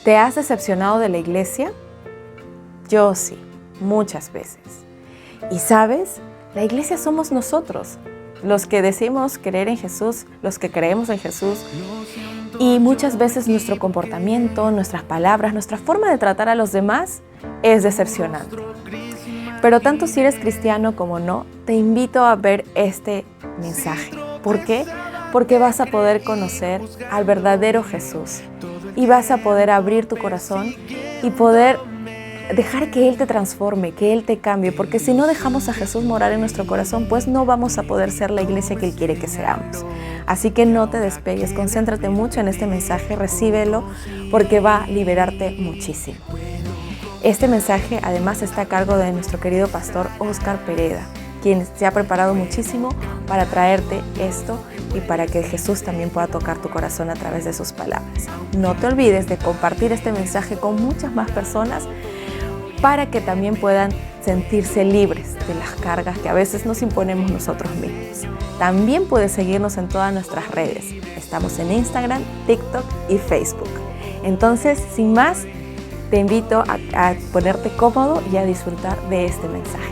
¿Te has decepcionado de la iglesia? Yo sí, muchas veces. Y ¿sabes? La iglesia somos nosotros, los que decimos creer en Jesús, los que creemos en Jesús. Y muchas veces nuestro comportamiento, nuestras palabras, nuestra forma de tratar a los demás es decepcionante. Pero tanto si eres cristiano como no, te invito a ver este mensaje. ¿Por qué? Porque vas a poder conocer al verdadero Jesús y vas a poder abrir tu corazón y poder dejar que Él te transforme, que Él te cambie, porque si no dejamos a Jesús morar en nuestro corazón, pues no vamos a poder ser la iglesia que Él quiere que seamos. Así que no te despegues, concéntrate mucho en este mensaje, recíbelo, porque va a liberarte muchísimo. Este mensaje además está a cargo de nuestro querido pastor Óscar Pereda, quien se ha preparado muchísimo para traerte esto y para que Jesús también pueda tocar tu corazón a través de sus palabras. No te olvides de compartir este mensaje con muchas más personas para que también puedan sentirse libres de las cargas que a veces nos imponemos nosotros mismos. También puedes seguirnos en todas nuestras redes. Estamos en Instagram, TikTok y Facebook. Entonces, sin más, te invito a ponerte cómodo y a disfrutar de este mensaje.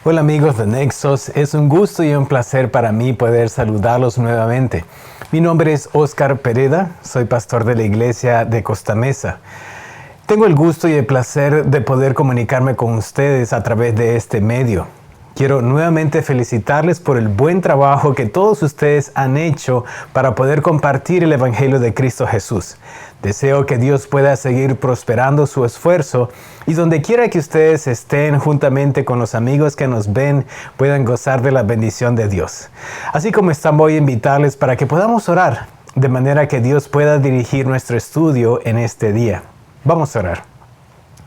Hola amigos de Nexos, es un gusto y un placer para mí poder saludarlos nuevamente. Mi nombre es Óscar Pereda, soy pastor de la iglesia de Costa Mesa. Tengo el gusto y el placer de poder comunicarme con ustedes a través de este medio. Quiero nuevamente felicitarles por el buen trabajo que todos ustedes han hecho para poder compartir el Evangelio de Cristo Jesús. Deseo que Dios pueda seguir prosperando su esfuerzo y donde quiera que ustedes estén juntamente con los amigos que nos ven, puedan gozar de la bendición de Dios. Así como estamos hoy a invitarles para que podamos orar, de manera que Dios pueda dirigir nuestro estudio en este día. Vamos a orar.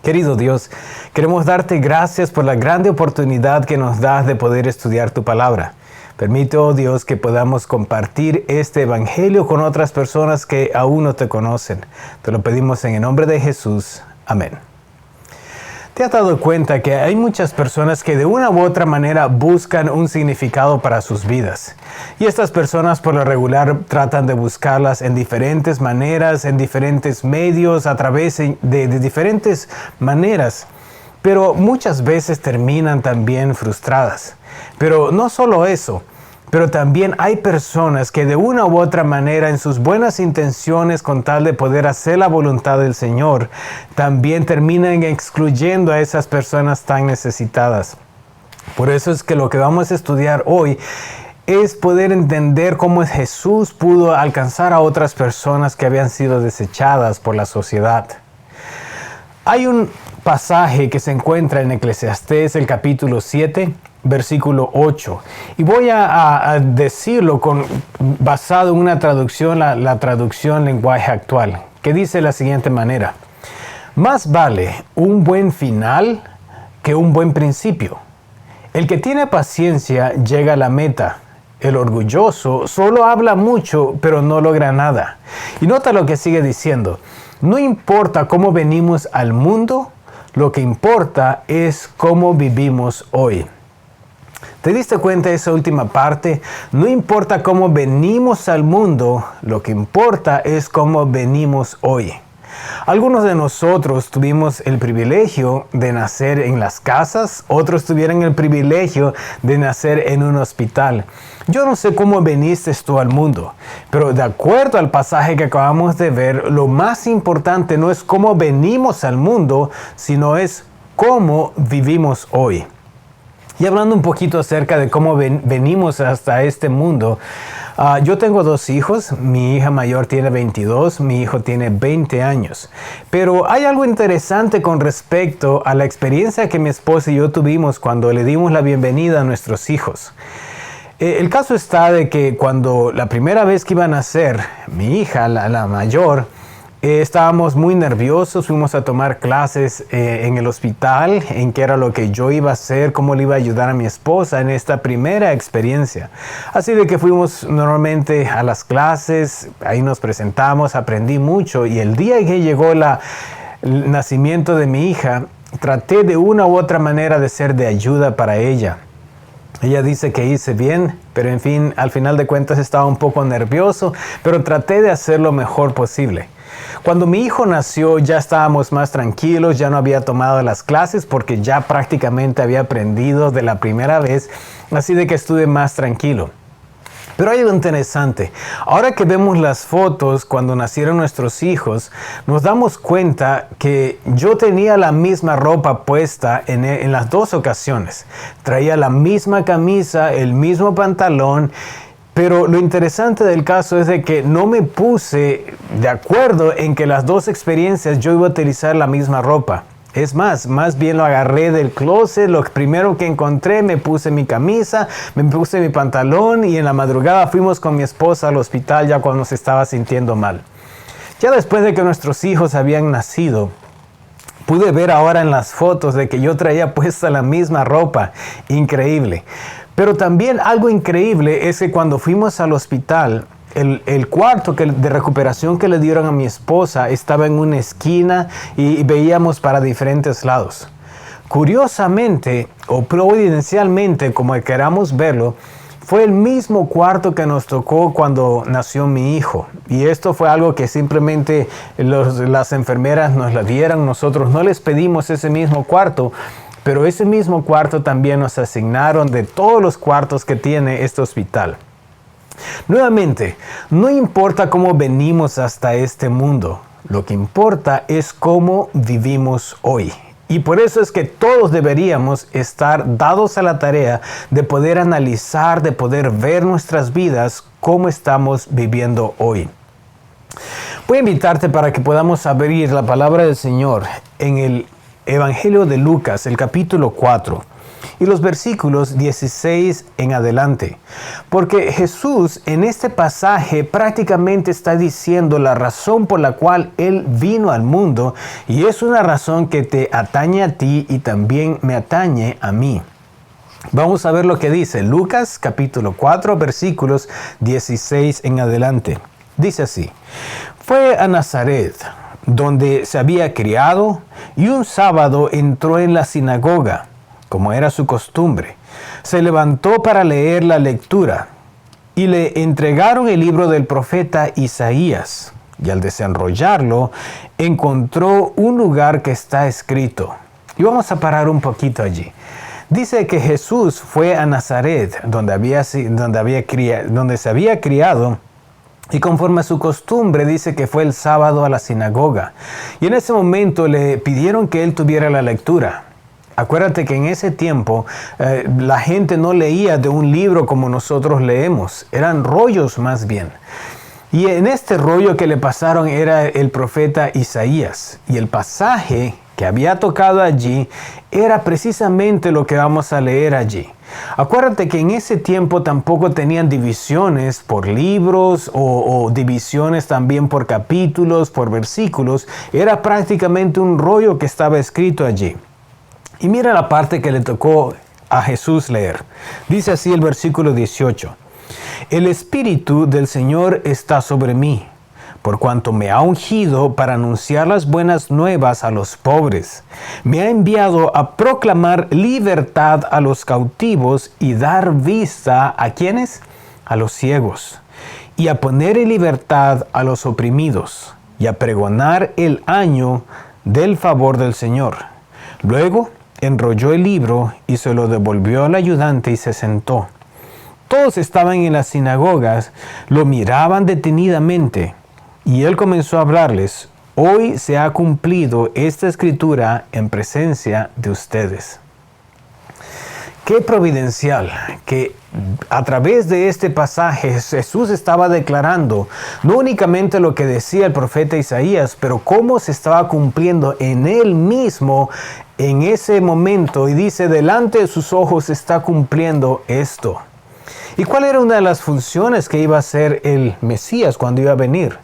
Querido Dios, queremos darte gracias por la grande oportunidad que nos das de poder estudiar tu palabra. Permite, oh Dios, que podamos compartir este evangelio con otras personas que aún no te conocen. Te lo pedimos en el nombre de Jesús. Amén. ¿Te has dado cuenta que hay muchas personas que de una u otra manera buscan un significado para sus vidas? Y estas personas por lo regular tratan de buscarlas en diferentes maneras, en diferentes medios, a través de diferentes maneras. Pero muchas veces terminan también frustradas. Pero no solo eso, pero también hay personas que de una u otra manera en sus buenas intenciones con tal de poder hacer la voluntad del Señor, también terminan excluyendo a esas personas tan necesitadas. Por eso es que lo que vamos a estudiar hoy es poder entender cómo Jesús pudo alcanzar a otras personas que habían sido desechadas por la sociedad. Hay un pasaje que se encuentra en Eclesiastés, el capítulo 7, versículo 8. Y voy a decirlo basado en una traducción, la traducción lenguaje actual, que dice de la siguiente manera: más vale un buen final que un buen principio. El que tiene paciencia llega a la meta. El orgulloso solo habla mucho, pero no logra nada. Y nota lo que sigue diciendo: no importa cómo venimos al mundo, lo que importa es cómo vivimos hoy. ¿Te diste cuenta de esa última parte? No importa cómo venimos al mundo, lo que importa es cómo venimos hoy. Algunos de nosotros tuvimos el privilegio de nacer en las casas, otros tuvieron el privilegio de nacer en un hospital. Yo no sé cómo viniste tú al mundo, pero de acuerdo al pasaje que acabamos de ver, lo más importante no es cómo venimos al mundo, sino es cómo vivimos hoy. Y hablando un poquito acerca de cómo venimos hasta este mundo, yo tengo 2 hijos. Mi hija mayor tiene 22, mi hijo tiene 20 años. Pero hay algo interesante con respecto a la experiencia que mi esposa y yo tuvimos cuando le dimos la bienvenida a nuestros hijos. El caso está de que cuando la primera vez que iba a nacer mi hija, la mayor, estábamos muy nerviosos, fuimos a tomar clases en el hospital, en qué era lo que yo iba a hacer, cómo le iba a ayudar a mi esposa en esta primera experiencia. Así de que fuimos normalmente a las clases, ahí nos presentamos, aprendí mucho, y el día que llegó el nacimiento de mi hija, traté de una u otra manera de ser de ayuda para ella. Ella dice que hice bien, pero en fin, al final de cuentas estaba un poco nervioso, pero traté de hacer lo mejor posible. Cuando mi hijo nació ya estábamos más tranquilos, ya no había tomado las clases porque ya prácticamente había aprendido de la primera vez, así de que estuve más tranquilo. Pero hay algo interesante. Ahora que vemos las fotos cuando nacieron nuestros hijos, nos damos cuenta que yo tenía la misma ropa puesta en las dos ocasiones. Traía la misma camisa, el mismo pantalón. Pero lo interesante del caso es de que no me puse de acuerdo en que las dos experiencias yo iba a utilizar la misma ropa. Es más bien lo agarré del closet, lo primero que encontré, me puse mi camisa, me puse mi pantalón y en la madrugada fuimos con mi esposa al hospital ya cuando se estaba sintiendo mal. Ya después de que nuestros hijos habían nacido, pude ver ahora en las fotos de que yo traía puesta la misma ropa. Increíble. Pero también algo increíble es que cuando fuimos al hospital, el cuarto de recuperación que le dieron a mi esposa estaba en una esquina y veíamos para diferentes lados. Curiosamente, o providencialmente, como queramos verlo, fue el mismo cuarto que nos tocó cuando nació mi hijo. Y esto fue algo que simplemente las enfermeras nos la dieron. Nosotros no les pedimos ese mismo cuarto, pero ese mismo cuarto también nos asignaron de todos los cuartos que tiene este hospital. Nuevamente, no importa cómo venimos hasta este mundo, lo que importa es cómo vivimos hoy. Y por eso es que todos deberíamos estar dados a la tarea de poder analizar, de poder ver nuestras vidas, cómo estamos viviendo hoy. Voy a invitarte para que podamos abrir la palabra del Señor en el Evangelio de Lucas, el capítulo 4. Y los versículos 16 en adelante. Porque Jesús en este pasaje prácticamente está diciendo la razón por la cual Él vino al mundo. Y es una razón que te atañe a ti y también me atañe a mí. Vamos a ver lo que dice Lucas capítulo 4 versículos 16 en adelante. Dice así: fue a Nazaret, donde se había criado, y un sábado entró en la sinagoga, como era su costumbre. Se levantó para leer la lectura, y le entregaron el libro del profeta Isaías, y al desenrollarlo, encontró un lugar que está escrito. Y vamos a parar un poquito allí. Dice que Jesús fue a Nazaret, donde se había criado, y conforme a su costumbre dice que fue el sábado a la sinagoga. Y en ese momento le pidieron que él tuviera la lectura. Acuérdate que en ese tiempo la gente no leía de un libro como nosotros leemos. Eran rollos más bien. Y en este rollo que le pasaron era el profeta Isaías. Y el pasaje que había tocado allí era precisamente lo que vamos a leer allí. Acuérdate que en ese tiempo tampoco tenían divisiones por libros o divisiones también por capítulos, por versículos. Era prácticamente un rollo que estaba escrito allí. Y mira la parte que le tocó a Jesús leer. Dice así el versículo 18. El Espíritu del Señor está sobre mí, por cuanto me ha ungido para anunciar las buenas nuevas a los pobres. Me ha enviado a proclamar libertad a los cautivos y dar vista ¿a quiénes? A los ciegos. Y a poner en libertad a los oprimidos. Y a pregonar el año del favor del Señor. Luego enrolló el libro y se lo devolvió al ayudante y se sentó. Todos estaban en las sinagogas, lo miraban detenidamente. Y él comenzó a hablarles: hoy se ha cumplido esta escritura en presencia de ustedes. Qué providencial que a través de este pasaje Jesús estaba declarando no únicamente lo que decía el profeta Isaías, pero cómo se estaba cumpliendo en él mismo en ese momento. Y dice, delante de sus ojos se está cumpliendo esto. ¿Y cuál era una de las funciones que iba a hacer el Mesías cuando iba a venir?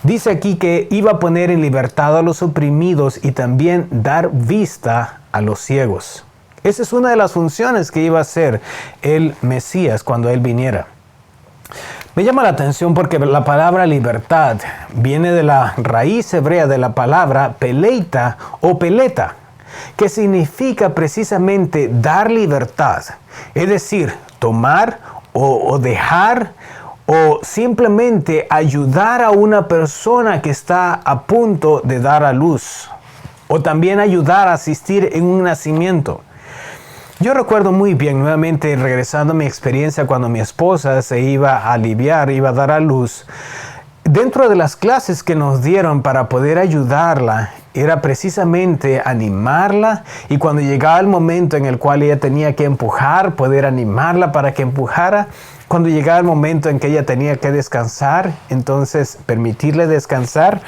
Dice aquí que iba a poner en libertad a los oprimidos y también dar vista a los ciegos. Esa es una de las funciones que iba a hacer el Mesías cuando él viniera. Me llama la atención porque la palabra libertad viene de la raíz hebrea de la palabra peleita o peleta. que significa precisamente dar libertad, es decir, tomar o dejar o simplemente ayudar a una persona que está a punto de dar a luz, o también ayudar a asistir en un nacimiento. Yo recuerdo muy bien, nuevamente regresando a mi experiencia cuando mi esposa se iba a aliviar, iba a dar a luz. Dentro de las clases que nos dieron para poder ayudarla, era precisamente animarla, y cuando llegaba el momento en el cual ella tenía que empujar, poder animarla para que empujara. Cuando llegaba el momento en que ella tenía que descansar, entonces permitirle descansar.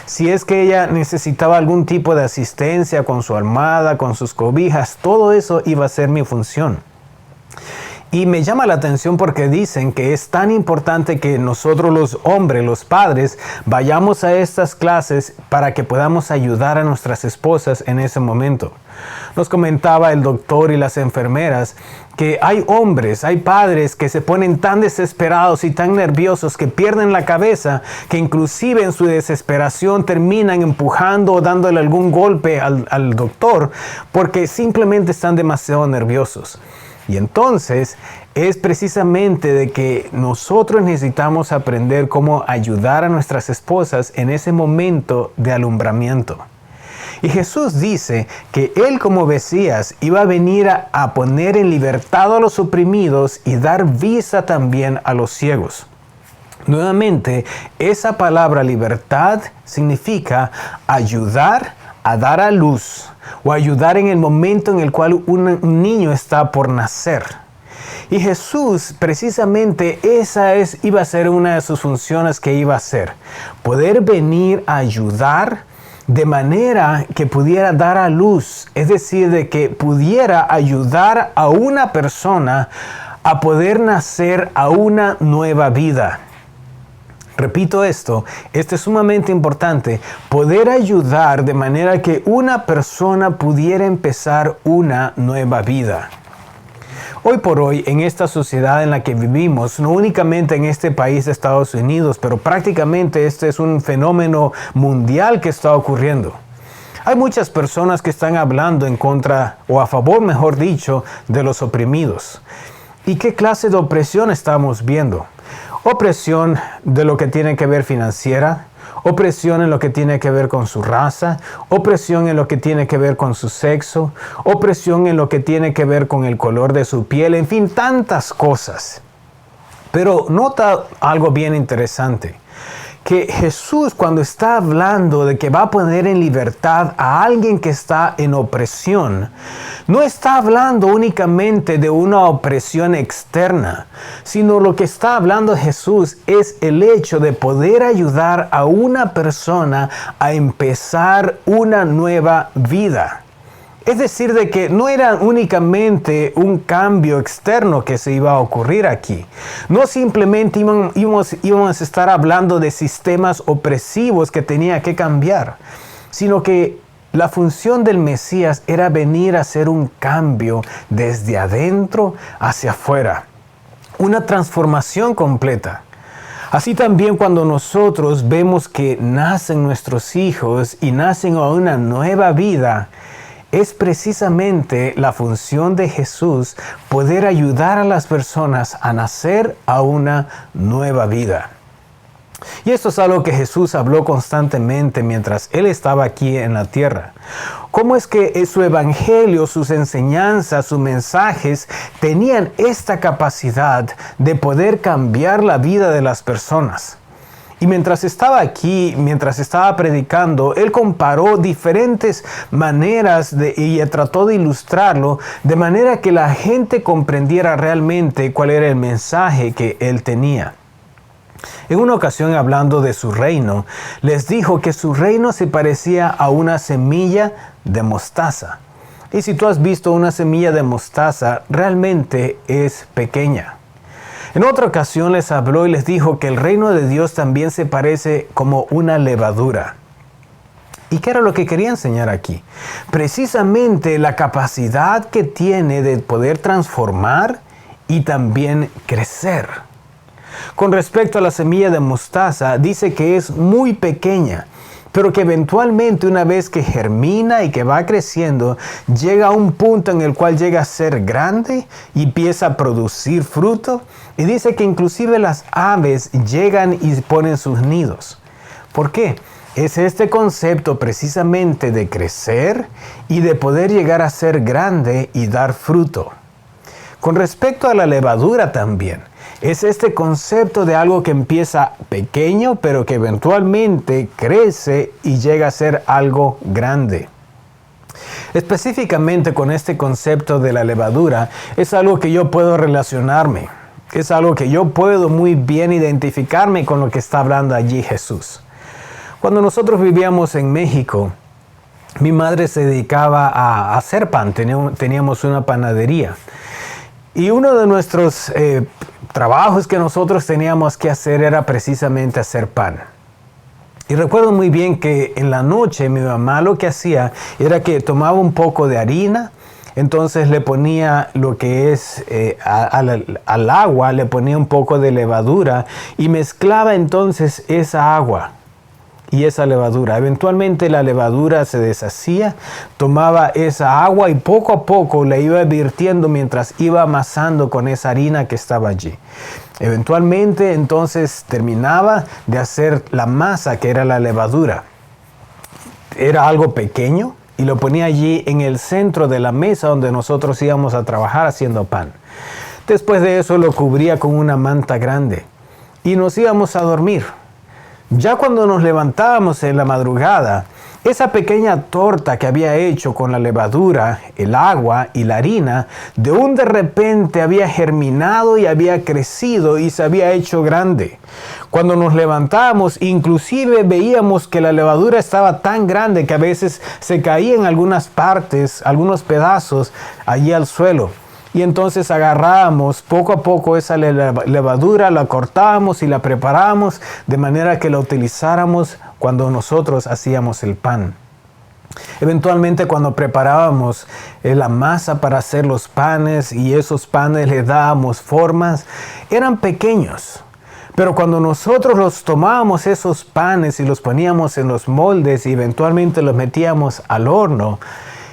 Si es que ella necesitaba algún tipo de asistencia con su almohada, con sus cobijas, todo eso iba a ser mi función. Y me llama la atención porque dicen que es tan importante que nosotros los hombres, los padres, vayamos a estas clases para que podamos ayudar a nuestras esposas en ese momento. Nos comentaba el doctor y las enfermeras que hay hombres, hay padres que se ponen tan desesperados y tan nerviosos que pierden la cabeza, que inclusive en su desesperación terminan empujando o dándole algún golpe al doctor porque simplemente están demasiado nerviosos. Y entonces es precisamente de que nosotros necesitamos aprender cómo ayudar a nuestras esposas en ese momento de alumbramiento. Y Jesús dice que Él como Mesías iba a venir a poner en libertad a los oprimidos y dar vista también a los ciegos. Nuevamente, esa palabra libertad significa ayudar a dar a luz o ayudar en el momento en el cual un niño está por nacer. Y Jesús, precisamente iba a ser una de sus funciones que iba a hacer. Poder venir a ayudar de manera que pudiera dar a luz, es decir, de que pudiera ayudar a una persona a poder nacer a una nueva vida. Repito esto es sumamente importante, poder ayudar de manera que una persona pudiera empezar una nueva vida. Hoy por hoy, en esta sociedad en la que vivimos, no únicamente en este país de Estados Unidos, pero prácticamente este es un fenómeno mundial que está ocurriendo. Hay muchas personas que están hablando en contra, o a favor, mejor dicho, de los oprimidos. ¿Y qué clase de opresión estamos viendo? Opresión de lo que tiene que ver financiera, opresión en lo que tiene que ver con su raza, opresión en lo que tiene que ver con su sexo, opresión en lo que tiene que ver con el color de su piel, en fin, tantas cosas. Pero nota algo bien interesante, que Jesús, cuando está hablando de que va a poner en libertad a alguien que está en opresión, no está hablando únicamente de una opresión externa, sino lo que está hablando Jesús es el hecho de poder ayudar a una persona a empezar una nueva vida. Es decir, de que no era únicamente un cambio externo que se iba a ocurrir aquí. No simplemente íbamos a estar hablando de sistemas opresivos que tenía que cambiar, sino que la función del Mesías era venir a hacer un cambio desde adentro hacia afuera. Una transformación completa. Así también cuando nosotros vemos que nacen nuestros hijos y nacen a una nueva vida, es precisamente la función de Jesús poder ayudar a las personas a nacer a una nueva vida. Y esto es algo que Jesús habló constantemente mientras Él estaba aquí en la tierra. ¿Cómo es que su evangelio, sus enseñanzas, sus mensajes tenían esta capacidad de poder cambiar la vida de las personas? Y mientras estaba aquí, mientras estaba predicando, Él comparó diferentes maneras y trató de ilustrarlo de manera que la gente comprendiera realmente cuál era el mensaje que Él tenía. En una ocasión, hablando de su reino, les dijo que su reino se parecía a una semilla de mostaza. Y si tú has visto una semilla de mostaza, realmente es pequeña. En otra ocasión les habló y les dijo que el reino de Dios también se parece como una levadura. ¿Y qué era lo que quería enseñar aquí? Precisamente la capacidad que tiene de poder transformar y también crecer. Con respecto a la semilla de mostaza, dice que es muy pequeña, pero que eventualmente una vez que germina y que va creciendo, llega a un punto en el cual llega a ser grande y empieza a producir fruto. Y dice que inclusive las aves llegan y ponen sus nidos. ¿Por qué? Es este concepto precisamente de crecer y de poder llegar a ser grande y dar fruto. Con respecto a la levadura también, es este concepto de algo que empieza pequeño, pero que eventualmente crece y llega a ser algo grande. Específicamente con este concepto de la levadura, es algo que yo puedo relacionarme. Es algo que yo puedo muy bien identificarme con lo que está hablando allí Jesús. Cuando nosotros vivíamos en México, mi madre se dedicaba a hacer pan. Teníamos una panadería. Y uno de nuestros trabajos que nosotros teníamos que hacer era precisamente hacer pan. Y recuerdo muy bien que en la noche mi mamá lo que hacía era que tomaba un poco de harina, entonces le ponía lo que es al agua, le ponía un poco de levadura y mezclaba entonces esa agua y esa levadura. Eventualmente la levadura se deshacía, tomaba esa agua y poco a poco la iba virtiendo mientras iba amasando con esa harina que estaba allí. Eventualmente entonces terminaba de hacer la masa que era la levadura. Era algo pequeño y lo ponía allí en el centro de la mesa donde nosotros íbamos a trabajar haciendo pan. Después de eso lo cubría con una manta grande y nos íbamos a dormir. Ya cuando nos levantábamos en la madrugada, esa pequeña torta que había hecho con la levadura, el agua y la harina, de repente había germinado y había crecido y se había hecho grande. Cuando nos levantábamos, inclusive veíamos que la levadura estaba tan grande que a veces se caía en algunas partes, algunos pedazos allí al suelo. Y entonces agarrábamos poco a poco esa levadura, la cortábamos y la preparábamos de manera que la utilizáramos cuando nosotros hacíamos el pan. Eventualmente cuando preparábamos la masa para hacer los panes y esos panes les dábamos formas, eran pequeños. Pero cuando nosotros los tomábamos esos panes y los poníamos en los moldes y eventualmente los metíamos al horno,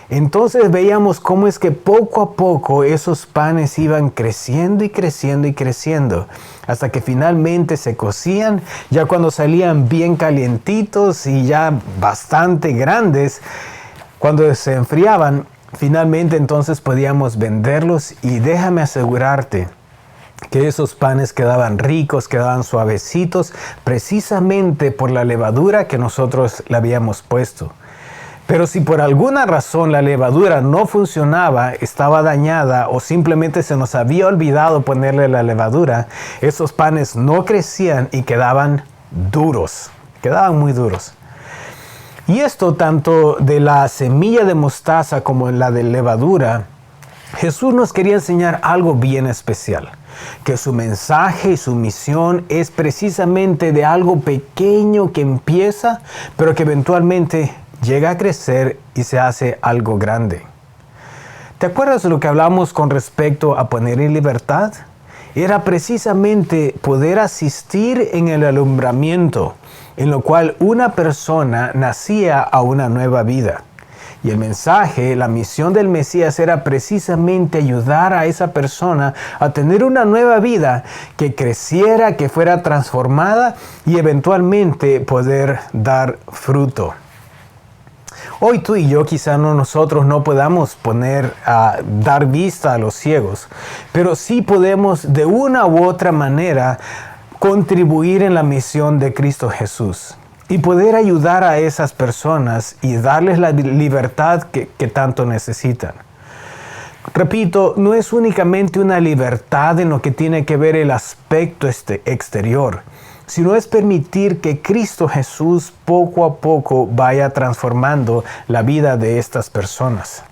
entonces veíamos cómo es que poco a poco esos panes iban creciendo y creciendo y creciendo, hasta que finalmente se cocían, ya cuando salían bien calientitos y ya bastante grandes, cuando se enfriaban, finalmente entonces podíamos venderlos y déjame asegurarte que esos panes quedaban ricos, quedaban suavecitos, precisamente por la levadura que nosotros le habíamos puesto. Pero si por alguna razón la levadura no funcionaba, estaba dañada o simplemente se nos había olvidado ponerle la levadura, esos panes no crecían y quedaban duros, quedaban muy duros. Y esto tanto de la semilla de mostaza como en la de levadura, Jesús nos quería enseñar algo bien especial, que su mensaje y su misión es precisamente de algo pequeño que empieza, pero que eventualmente llega a crecer y se hace algo grande. ¿Te acuerdas de lo que hablamos con respecto a poner en libertad? Era precisamente poder asistir en el alumbramiento, en lo cual una persona nacía a una nueva vida. Y el mensaje, la misión del Mesías era precisamente ayudar a esa persona a tener una nueva vida que creciera, que fuera transformada y eventualmente poder dar fruto. Hoy tú y yo quizá nosotros no podamos dar vista a los ciegos, pero sí podemos de una u otra manera contribuir en la misión de Cristo Jesús y poder ayudar a esas personas y darles la libertad que tanto necesitan. Repito, no es únicamente una libertad en lo que tiene que ver el aspecto exterior, sino es permitir que Cristo Jesús poco a poco vaya transformando la vida de estas personas.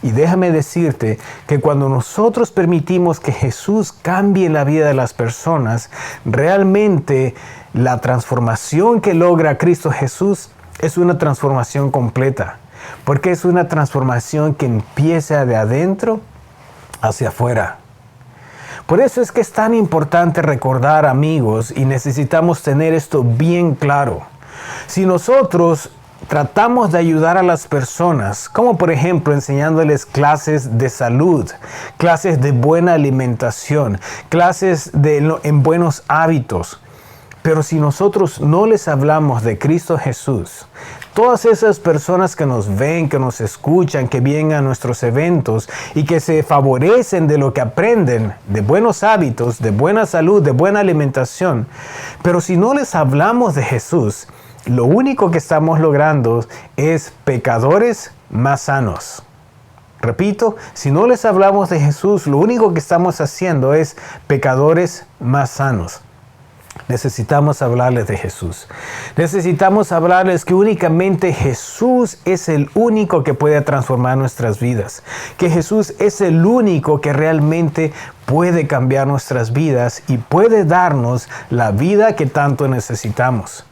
Y déjame decirte que cuando nosotros permitimos que Jesús cambie la vida de las personas, realmente la transformación que logra Cristo Jesús es una transformación completa, porque es una transformación que empieza de adentro hacia afuera. Por eso es que es tan importante recordar, amigos, y necesitamos tener esto bien claro. Si nosotros tratamos de ayudar a las personas, como por ejemplo enseñándoles clases de salud, clases de buena alimentación, clases en buenos hábitos. Pero si nosotros no les hablamos de Cristo Jesús, todas esas personas que nos ven, que nos escuchan, que vienen a nuestros eventos y que se favorecen de lo que aprenden, de buenos hábitos, de buena salud, de buena alimentación, pero si no les hablamos de Jesús, lo único que estamos logrando es pecadores más sanos. Repito, si no les hablamos de Jesús, lo único que estamos haciendo es pecadores más sanos. Necesitamos hablarles de Jesús. Necesitamos hablarles que únicamente Jesús es el único que puede transformar nuestras vidas. Que Jesús es el único que realmente puede cambiar nuestras vidas y puede darnos la vida que tanto necesitamos.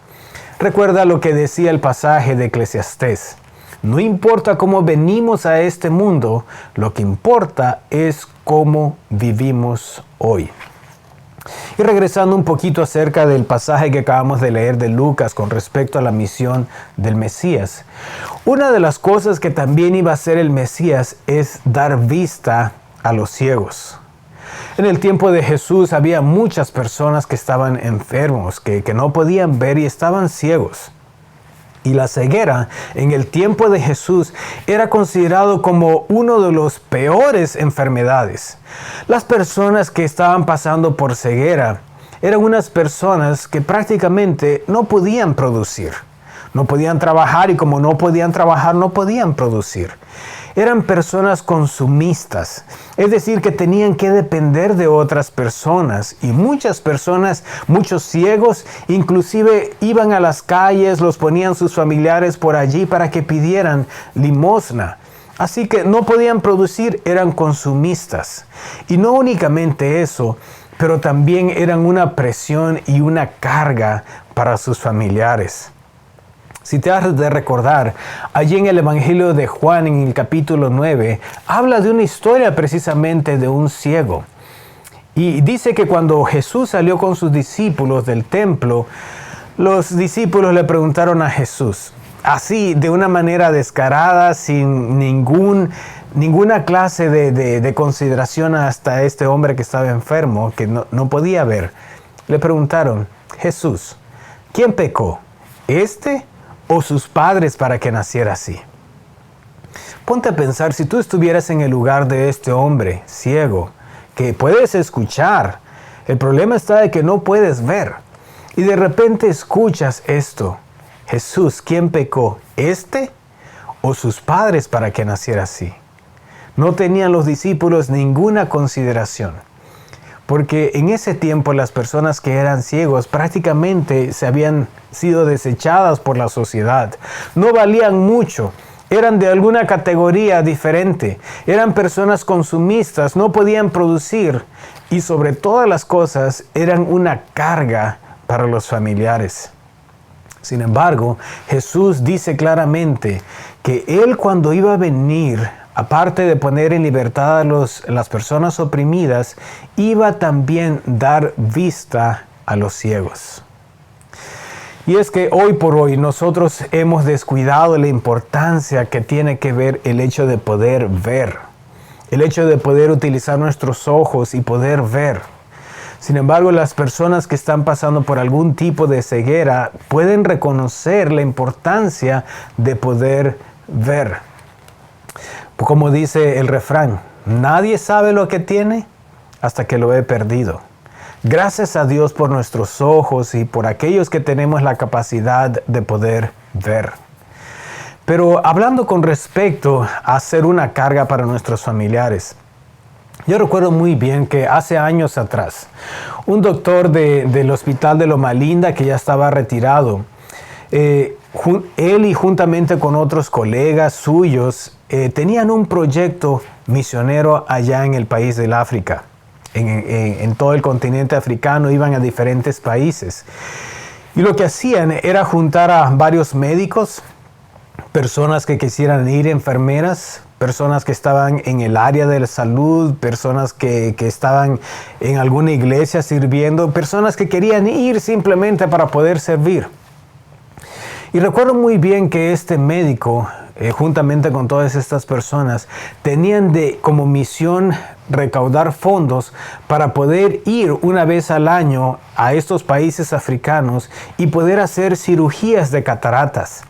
Recuerda lo que decía el pasaje de Eclesiastés. No importa cómo venimos a este mundo, lo que importa es cómo vivimos hoy. Y regresando un poquito acerca del pasaje que acabamos de leer de Lucas con respecto a la misión del Mesías. Una de las cosas que también iba a hacer el Mesías es dar vista a los ciegos. En el tiempo de Jesús había muchas personas que estaban enfermos, que no podían ver y estaban ciegos. Y la ceguera en el tiempo de Jesús era considerado como uno de los peores enfermedades. Las personas que estaban pasando por ceguera eran unas personas que prácticamente no podían producir. No podían trabajar y como no podían trabajar, no podían producir. Eran personas consumistas, es decir, que tenían que depender de otras personas. Y muchas personas, muchos ciegos, inclusive iban a las calles, los ponían sus familiares por allí para que pidieran limosna. Así que no podían producir, eran consumistas. Y no únicamente eso, pero también eran una presión y una carga para sus familiares. Si te has de recordar, allí en el Evangelio de Juan, en el capítulo 9, habla de una historia precisamente de un ciego. Y dice que cuando Jesús salió con sus discípulos del templo, los discípulos le preguntaron a Jesús, así de una manera descarada, sin ninguna clase de consideración hasta este hombre que estaba enfermo, que no podía ver. Le preguntaron, Jesús, ¿quién pecó? ¿Este o sus padres para que naciera así? Ponte a pensar, si tú estuvieras en el lugar de este hombre ciego, que puedes escuchar, el problema está de que no puedes ver, y de repente escuchas esto, Jesús, ¿quién pecó? ¿Este o sus padres para que naciera así? No tenían los discípulos ninguna consideración. Porque en ese tiempo las personas que eran ciegos prácticamente se habían sido desechadas por la sociedad. No valían mucho, eran de alguna categoría diferente, eran personas consumistas, no podían producir y sobre todas las cosas eran una carga para los familiares. Sin embargo, Jesús dice claramente que Él cuando iba a venir, aparte de poner en libertad a las personas oprimidas, iba también a dar vista a los ciegos. Y es que hoy por hoy nosotros hemos descuidado la importancia que tiene que ver el hecho de poder ver, el hecho de poder utilizar nuestros ojos y poder ver. Sin embargo, las personas que están pasando por algún tipo de ceguera pueden reconocer la importancia de poder ver. Como dice el refrán, nadie sabe lo que tiene hasta que lo he perdido. Gracias a Dios por nuestros ojos y por aquellos que tenemos la capacidad de poder ver. Pero hablando con respecto a ser una carga para nuestros familiares, yo recuerdo muy bien que hace años atrás, un doctor del hospital de Loma Linda, que ya estaba retirado, él y juntamente con otros colegas suyos tenían un proyecto misionero allá en el país del África. En todo el continente africano iban a diferentes países. Y lo que hacían era juntar a varios médicos, personas que quisieran ir, enfermeras, personas que estaban en el área de la salud, personas que estaban en alguna iglesia sirviendo, personas que querían ir simplemente para poder servir. Y recuerdo muy bien que este médico, juntamente con todas estas personas, tenían como misión recaudar fondos para poder ir una vez al año a estos países africanos y poder hacer cirugías de cataratas.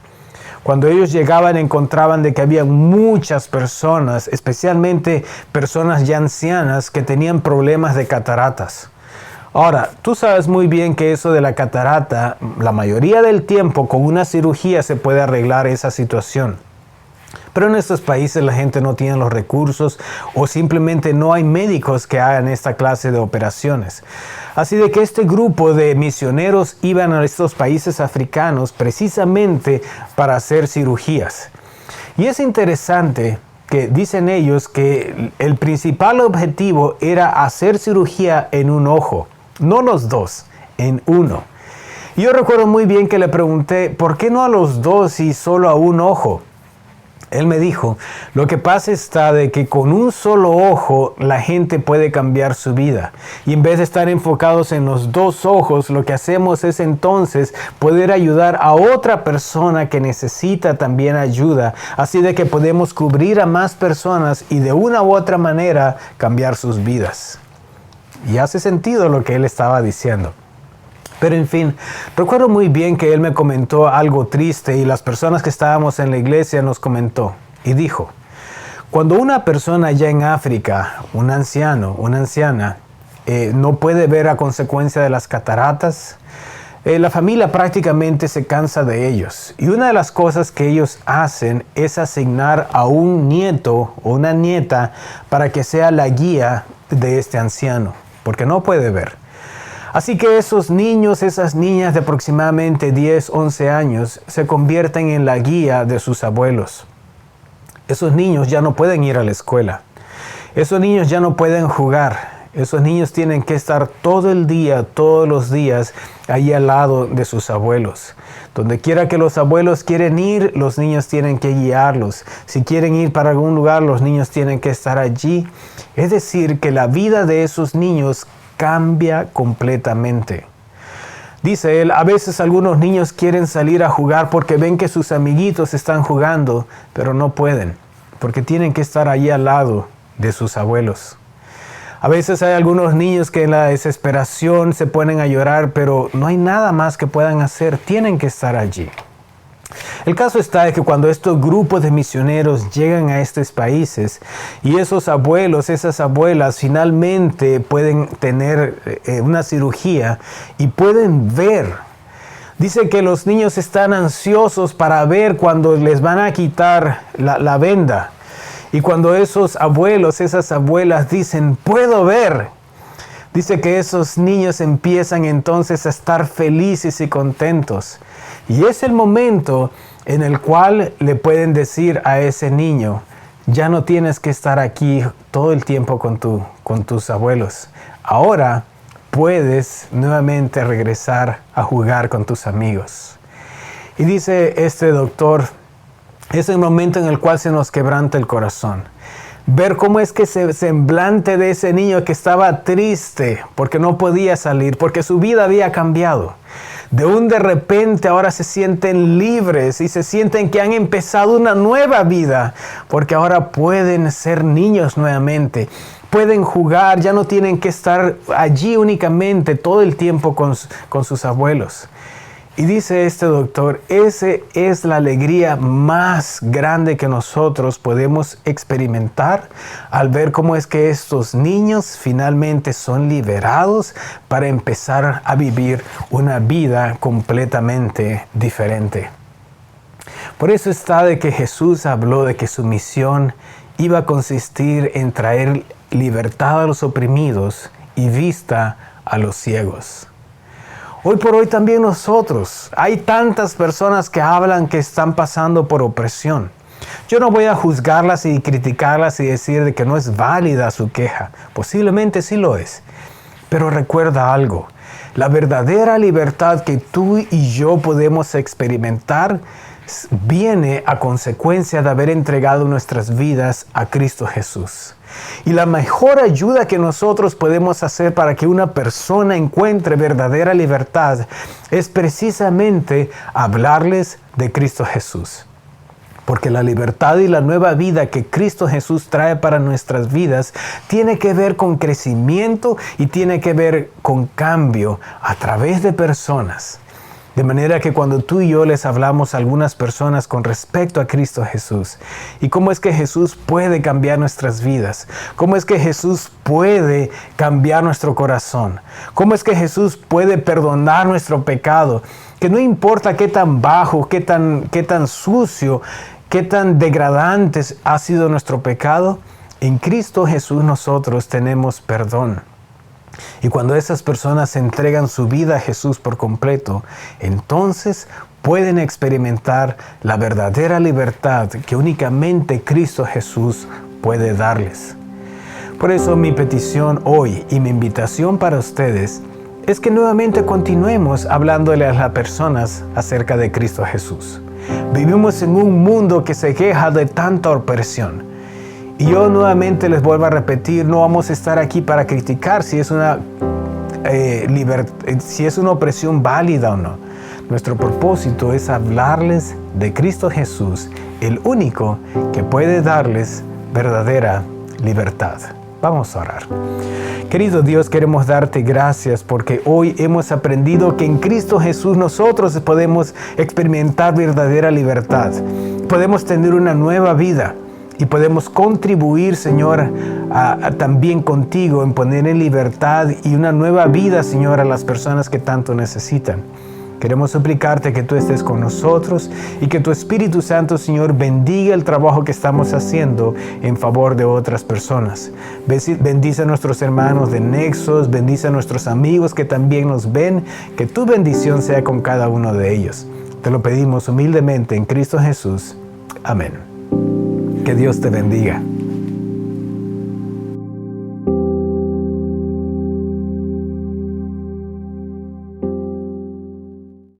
Cuando ellos llegaban encontraban de que había muchas personas, especialmente personas ya ancianas, que tenían problemas de cataratas. Ahora, tú sabes muy bien que eso de la catarata, la mayoría del tiempo con una cirugía se puede arreglar esa situación. Pero en estos países la gente no tiene los recursos o simplemente no hay médicos que hagan esta clase de operaciones. Así de que este grupo de misioneros iban a estos países africanos precisamente para hacer cirugías. Y es interesante que dicen ellos que el principal objetivo era hacer cirugía en un ojo, no los dos, en uno. Y yo recuerdo muy bien que le pregunté, ¿por qué no a los dos y solo a un ojo? Él me dijo, lo que pasa está de que con un solo ojo la gente puede cambiar su vida. Y en vez de estar enfocados en los dos ojos, lo que hacemos es entonces poder ayudar a otra persona que necesita también ayuda. Así de que podemos cubrir a más personas y de una u otra manera cambiar sus vidas. Y hace sentido lo que él estaba diciendo. Pero en fin, recuerdo muy bien que él me comentó algo triste y las personas que estábamos en la iglesia nos comentó y dijo, cuando una persona allá en África, un anciano, una anciana, no puede ver a consecuencia de las cataratas, la familia prácticamente se cansa de ellos. Y una de las cosas que ellos hacen es asignar a un nieto o una nieta para que sea la guía de este anciano, porque no puede ver. Así que esos niños, esas niñas de aproximadamente 10, 11 años se convierten en la guía de sus abuelos. Esos niños ya no pueden ir a la escuela. Esos niños ya no pueden jugar. Esos niños tienen que estar todo el día, todos los días, ahí al lado de sus abuelos. Donde quiera que los abuelos quieren ir, los niños tienen que guiarlos. Si quieren ir para algún lugar, los niños tienen que estar allí. Es decir, que la vida de esos niños cambia completamente. Dice él, a veces algunos niños quieren salir a jugar porque ven que sus amiguitos están jugando, pero no pueden, porque tienen que estar allí al lado de sus abuelos. A veces hay algunos niños que en la desesperación se ponen a llorar, pero no hay nada más que puedan hacer, tienen que estar allí. El caso está de que cuando estos grupos de misioneros llegan a estos países y esos abuelos, esas abuelas finalmente pueden tener una cirugía y pueden ver. Dice que los niños están ansiosos para ver cuando les van a quitar la venda. Y cuando esos abuelos, esas abuelas dicen, puedo ver. Dice que esos niños empiezan entonces a estar felices y contentos. Y es el momento en el cual le pueden decir a ese niño, ya no tienes que estar aquí todo el tiempo con tus abuelos. Ahora puedes nuevamente regresar a jugar con tus amigos. Y dice este doctor, es el momento en el cual se nos quebranta el corazón. Ver cómo es que ese semblante de ese niño que estaba triste porque no podía salir, porque su vida había cambiado. De repente ahora se sienten libres y se sienten que han empezado una nueva vida, porque ahora pueden ser niños nuevamente. Pueden jugar, ya no tienen que estar allí únicamente todo el tiempo con sus abuelos. Y dice este doctor, esa es la alegría más grande que nosotros podemos experimentar al ver cómo es que estos niños finalmente son liberados para empezar a vivir una vida completamente diferente. Por eso está de que Jesús habló de que su misión iba a consistir en traer libertad a los oprimidos y vista a los ciegos. Hoy por hoy también nosotros, hay tantas personas que hablan que están pasando por opresión. Yo no voy a juzgarlas y criticarlas y decir de que no es válida su queja. Posiblemente sí lo es. Pero recuerda algo, la verdadera libertad que tú y yo podemos experimentar viene a consecuencia de haber entregado nuestras vidas a Cristo Jesús. Y la mejor ayuda que nosotros podemos hacer para que una persona encuentre verdadera libertad es precisamente hablarles de Cristo Jesús. Porque la libertad y la nueva vida que Cristo Jesús trae para nuestras vidas tiene que ver con crecimiento y tiene que ver con cambio a través de personas. De manera que cuando tú y yo les hablamos a algunas personas con respecto a Cristo Jesús y cómo es que Jesús puede cambiar nuestras vidas, cómo es que Jesús puede cambiar nuestro corazón, cómo es que Jesús puede perdonar nuestro pecado, que no importa qué tan bajo, qué tan sucio, qué tan degradante ha sido nuestro pecado, en Cristo Jesús nosotros tenemos perdón. Y cuando esas personas entregan su vida a Jesús por completo, entonces pueden experimentar la verdadera libertad que únicamente Cristo Jesús puede darles. Por eso mi petición hoy y mi invitación para ustedes es que nuevamente continuemos hablándole a las personas acerca de Cristo Jesús. Vivimos en un mundo que se queja de tanta opresión. Y yo nuevamente les vuelvo a repetir, no vamos a estar aquí para criticar si es una opresión válida o no. Nuestro propósito es hablarles de Cristo Jesús, el único que puede darles verdadera libertad. Vamos a orar. Querido Dios, queremos darte gracias porque hoy hemos aprendido que en Cristo Jesús nosotros podemos experimentar verdadera libertad. Podemos tener una nueva vida. Y podemos contribuir, Señor, también contigo en poner en libertad y una nueva vida, Señor, a las personas que tanto necesitan. Queremos suplicarte que tú estés con nosotros y que tu Espíritu Santo, Señor, bendiga el trabajo que estamos haciendo en favor de otras personas. Bendice a nuestros hermanos de Nexos, bendice a nuestros amigos que también nos ven, que tu bendición sea con cada uno de ellos. Te lo pedimos humildemente en Cristo Jesús. Amén. Que Dios te bendiga.